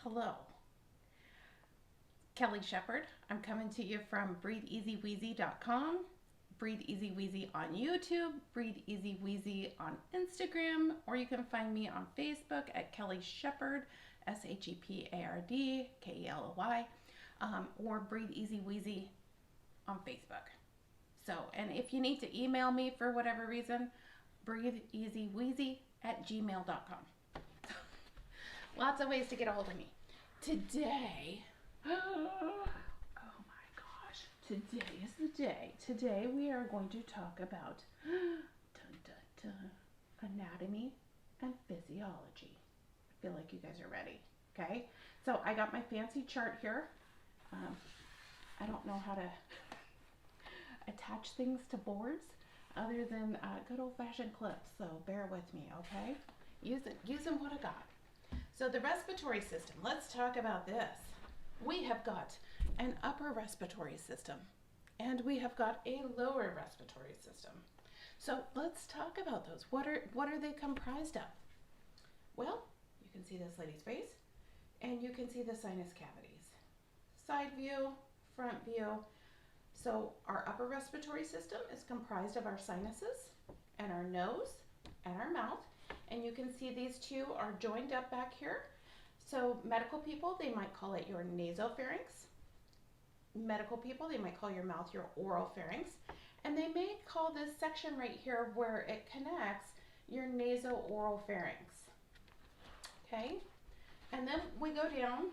Hello, Kelly Shepard. I'm coming to you from breatheasywheezy.com, Breathe Easy Wheezy on YouTube, Breathe Easy Wheezy on Instagram, or you can find me on Facebook at Kelly Shepard, SHEPARD, KELLY, or Breathe Easy Wheezy on Facebook. So, and if you need to email me for whatever reason, breatheasywheezy@gmail.com. Lots of ways to get a hold of me. Today, oh my gosh, today is the day. Today we are going to talk about dun, dun, dun, anatomy and physiology. I feel like you guys are ready. Okay, so I got my fancy chart here. I don't know how to attach things to boards other than good old-fashioned clips, so bear with me, okay? Using what I got. So the respiratory system, let's talk about this. We have got an upper respiratory system and we have got a lower respiratory system. So let's talk about those. What are they comprised of? Well, you can see this lady's face and you can see the sinus cavities. Side view, front view. So our upper respiratory system is comprised of our sinuses and our nose and our mouth. And you can see these two are joined up back here. So medical people, they might call it your nasopharynx. Medical people, they might call your mouth your oropharynx. And they may call this section right here where it connects your nasopharynx. Okay? And then we go down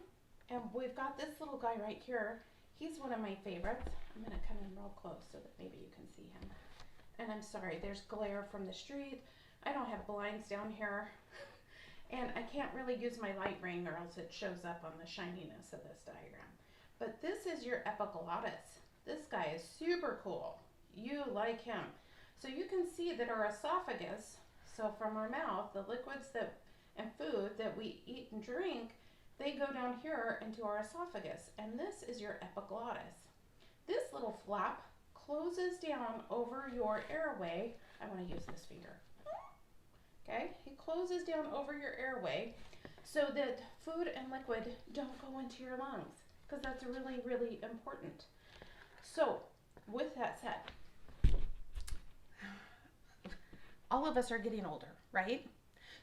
and we've got this little guy right here. He's one of my favorites. I'm going to come in real close so that maybe you can see him. And I'm sorry, there's glare from the street. I don't have blinds down here. And I can't really use my light ring or else it shows up on the shininess of this diagram. But this is your epiglottis. This guy is super cool. You like him. So you can see that our esophagus, so from our mouth, the liquids and food that we eat and drink, they go down here into our esophagus. And this is your epiglottis. This little flap closes down over your airway. I want to use this finger. Okay, it closes down over your airway so that food and liquid don't go into your lungs, because that's really, really important. So, with that said, all of us are getting older, right?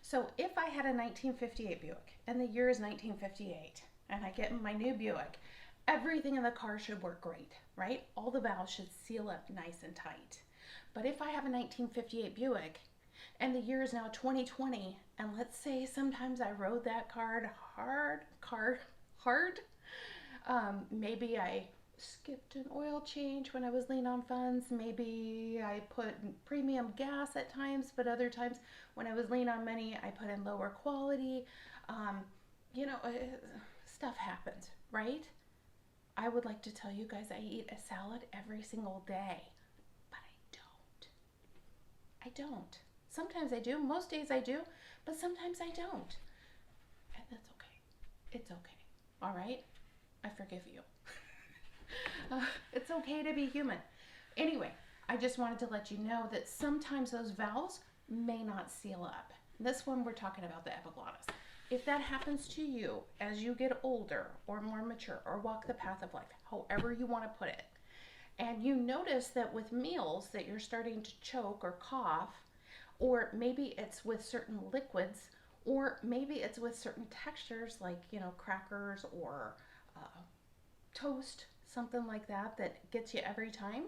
So if I had a 1958 Buick and the year is 1958 and I get in my new Buick, everything in the car should work great, right? All the valves should seal up nice and tight. But if I have a 1958 Buick and the year is now 2020, and let's say sometimes I rode that car hard. Maybe I skipped an oil change when I was lean on funds. Maybe I put premium gas at times, but other times when I was lean on money, I put in lower quality. Stuff happens, right? I would like to tell you guys I eat a salad every single day, but I don't. Sometimes I do, most days I do, but sometimes I don't. And that's okay. It's okay. All right? I forgive you. It's okay to be human. Anyway, I just wanted to let you know that sometimes those valves may not seal up. This one we're talking about the epiglottis. If that happens to you as you get older or more mature or walk the path of life, however you want to put it, and you notice that with meals that you're starting to choke or cough, or maybe it's with certain liquids, or maybe it's with certain textures like, crackers or toast, something like that gets you every time,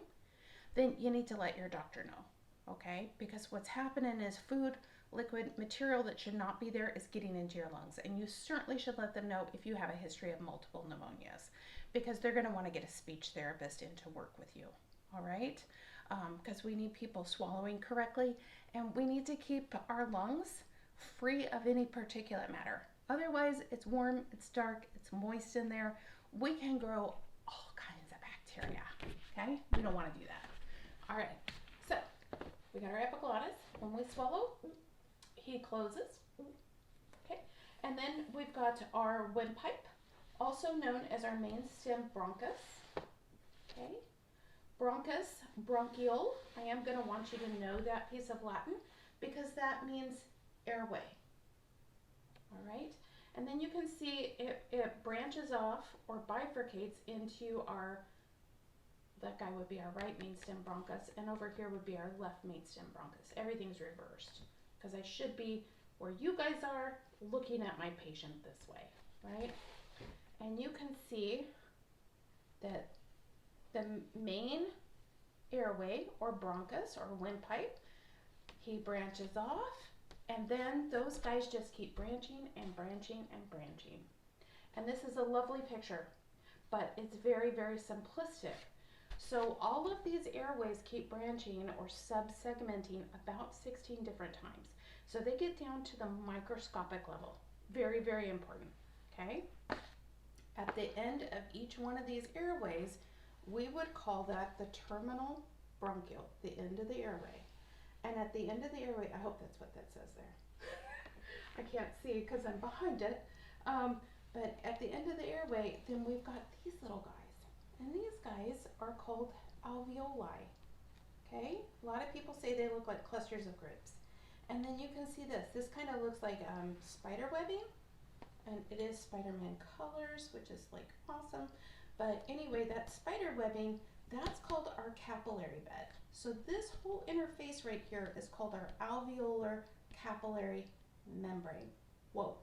then you need to let your doctor know, okay? Because what's happening is food, liquid, material that should not be there is getting into your lungs. And you certainly should let them know if you have a history of multiple pneumonias, because they're going to want to get a speech therapist in to work with you, all right? Because we need people swallowing correctly, and we need to keep our lungs free of any particulate matter. Otherwise, it's warm, it's dark, it's moist in there. We can grow all kinds of bacteria, okay? We don't want to do that. All right, so we got our epiglottis. When we swallow, he closes, okay? And then we've got our windpipe, also known as our main stem bronchus, okay? Bronchus, bronchiole. I am going to want you to know that piece of Latin because that means airway. All right? And then you can see it branches off or bifurcates into that guy would be our right mainstem bronchus, and over here would be our left mainstem bronchus. Everything's reversed because I should be where you guys are looking at my patient this way, right? And you can see that the main airway or bronchus or windpipe, he branches off, and then those guys just keep branching and branching and branching. And this is a lovely picture, but it's very, very simplistic. So all of these airways keep branching or subsegmenting about 16 different times. So they get down to the microscopic level. Very, very important, okay? At the end of each one of these airways, we would call that the terminal bronchiole, the end of the airway. And at the end of the airway, I hope that's what that says there. I can't see because I'm behind it. But at the end of the airway, then we've got these little guys. And these guys are called alveoli, okay? A lot of people say they look like clusters of grapes. And then you can see this. This kind of looks like spider webbing. And it is Spider-Man colors, which is like awesome. But anyway, that spider webbing, that's called our capillary bed. So this whole interface right here is called our alveolar capillary membrane. Whoa.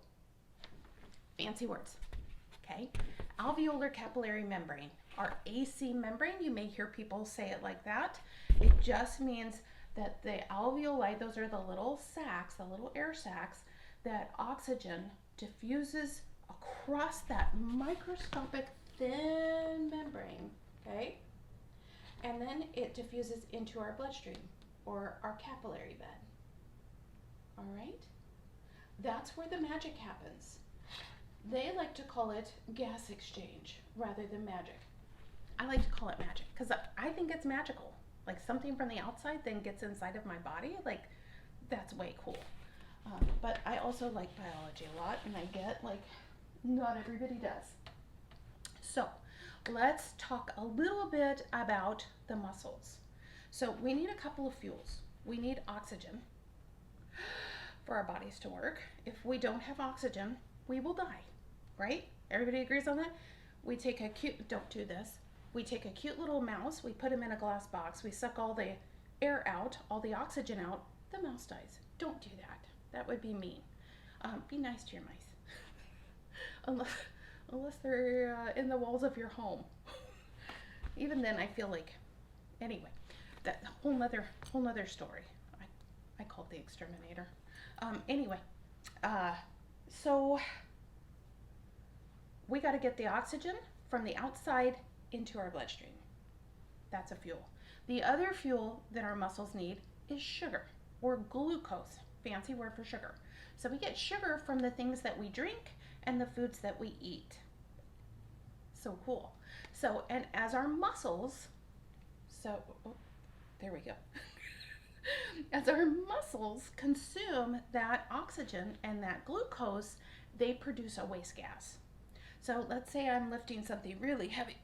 Fancy words, okay? Alveolar capillary membrane. Our AC membrane, you may hear people say it like that. It just means that the alveoli, those are the little sacs, the little air sacs, that oxygen diffuses across that microscopic thin membrane, okay? And then it diffuses into our bloodstream or our capillary bed, all right? That's where the magic happens. They like to call it gas exchange rather than magic. I like to call it magic because I think it's magical. Like something from the outside then gets inside of my body. Like that's way cool. But I also like biology a lot, and I get like not everybody does. So let's talk a little bit about the muscles. So we need a couple of fuels. We need oxygen for our bodies to work. If we don't have oxygen, we will die, right? Everybody agrees on that? We take a cute, don't do this. We take a cute little mouse, we put him in a glass box, we suck all the air out, all the oxygen out, the mouse dies. Don't do that. That would be mean. Be nice to your mice. unless they're in the walls of your home. Even then I feel like, anyway, that whole nother story. I called the exterminator. Anyway, so we got to get the oxygen from the outside into our bloodstream. That's a fuel. The other fuel that our muscles need is sugar or glucose, fancy word for sugar. So we get sugar from the things that we drink and the foods that we eat. So cool. So, and as our muscles, there we go. As our muscles consume that oxygen and that glucose, they produce a waste gas. So let's say I'm lifting something really heavy.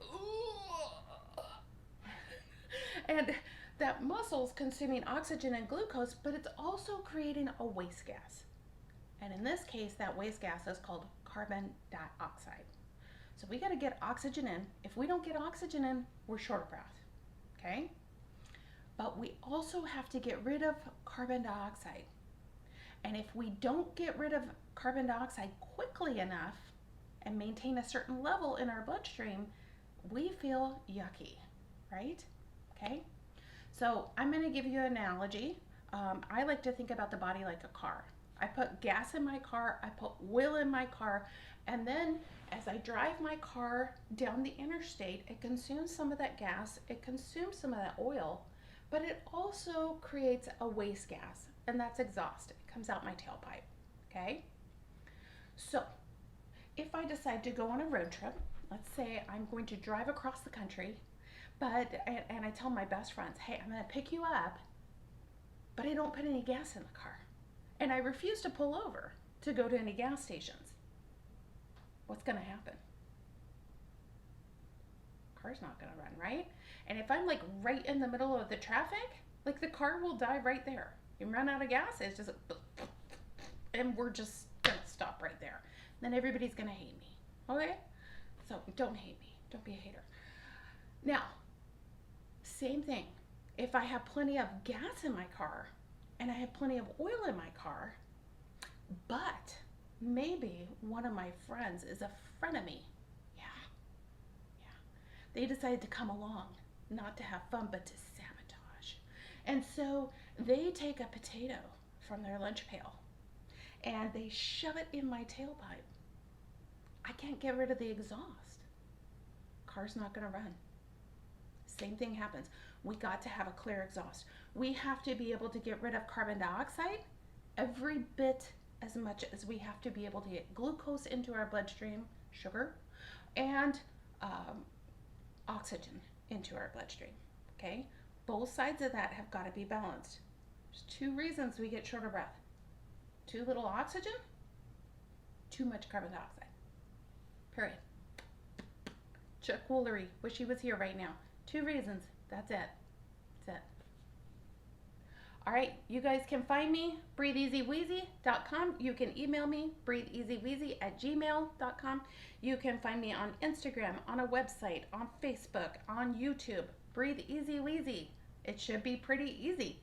And that muscle's consuming oxygen and glucose, but it's also creating a waste gas. And in this case, that waste gas is called carbon dioxide. So we got to get oxygen in. If we don't get oxygen in, we're short of breath, okay? But we also have to get rid of carbon dioxide. And if we don't get rid of carbon dioxide quickly enough and maintain a certain level in our bloodstream, we feel yucky, right? Okay? So I'm going to give you an analogy. I like to think about the body like a car. I put gas in my car, I put oil in my car, and then as I drive my car down the interstate, it consumes some of that gas, it consumes some of that oil, but it also creates a waste gas, and that's exhaust. It comes out my tailpipe, okay? So if I decide to go on a road trip, let's say I'm going to drive across the country, and I tell my best friends, hey, I'm gonna pick you up, but I don't put any gas in the car. And I refuse to pull over to go to any gas stations. What's gonna happen? Car's not gonna run, right? And if I'm like right in the middle of the traffic, like the car will die right there. You run out of gas, it's just, and we're just gonna stop right there. then everybody's going to hate me. Okay? So don't hate me. Don't be a hater. Now, same thing. If I have plenty of gas in my car and I have plenty of oil in my car, but maybe one of my friends is a frenemy. Yeah. They decided to come along, not to have fun, but to sabotage. And so they take a potato from their lunch pail and they shove it in my tailpipe. I can't get rid of the exhaust. Car's not going to run. Same thing happens. We got to have a clear exhaust. We have to be able to get rid of carbon dioxide every bit as much as we have to be able to get glucose into our bloodstream, sugar, and oxygen into our bloodstream. Okay? Both sides of that have got to be balanced. There's two reasons we get short of breath. Too little oxygen, too much carbon dioxide. Period. Chuck Woolery, wish he was here right now. Two reasons. That's it. That's it. All right, you guys can find me, breatheeasywheezy.com. You can email me, breatheeasywheezy@gmail.com. You can find me on Instagram, on a website, on Facebook, on YouTube. Breathe Easy Wheezy. It should be pretty easy.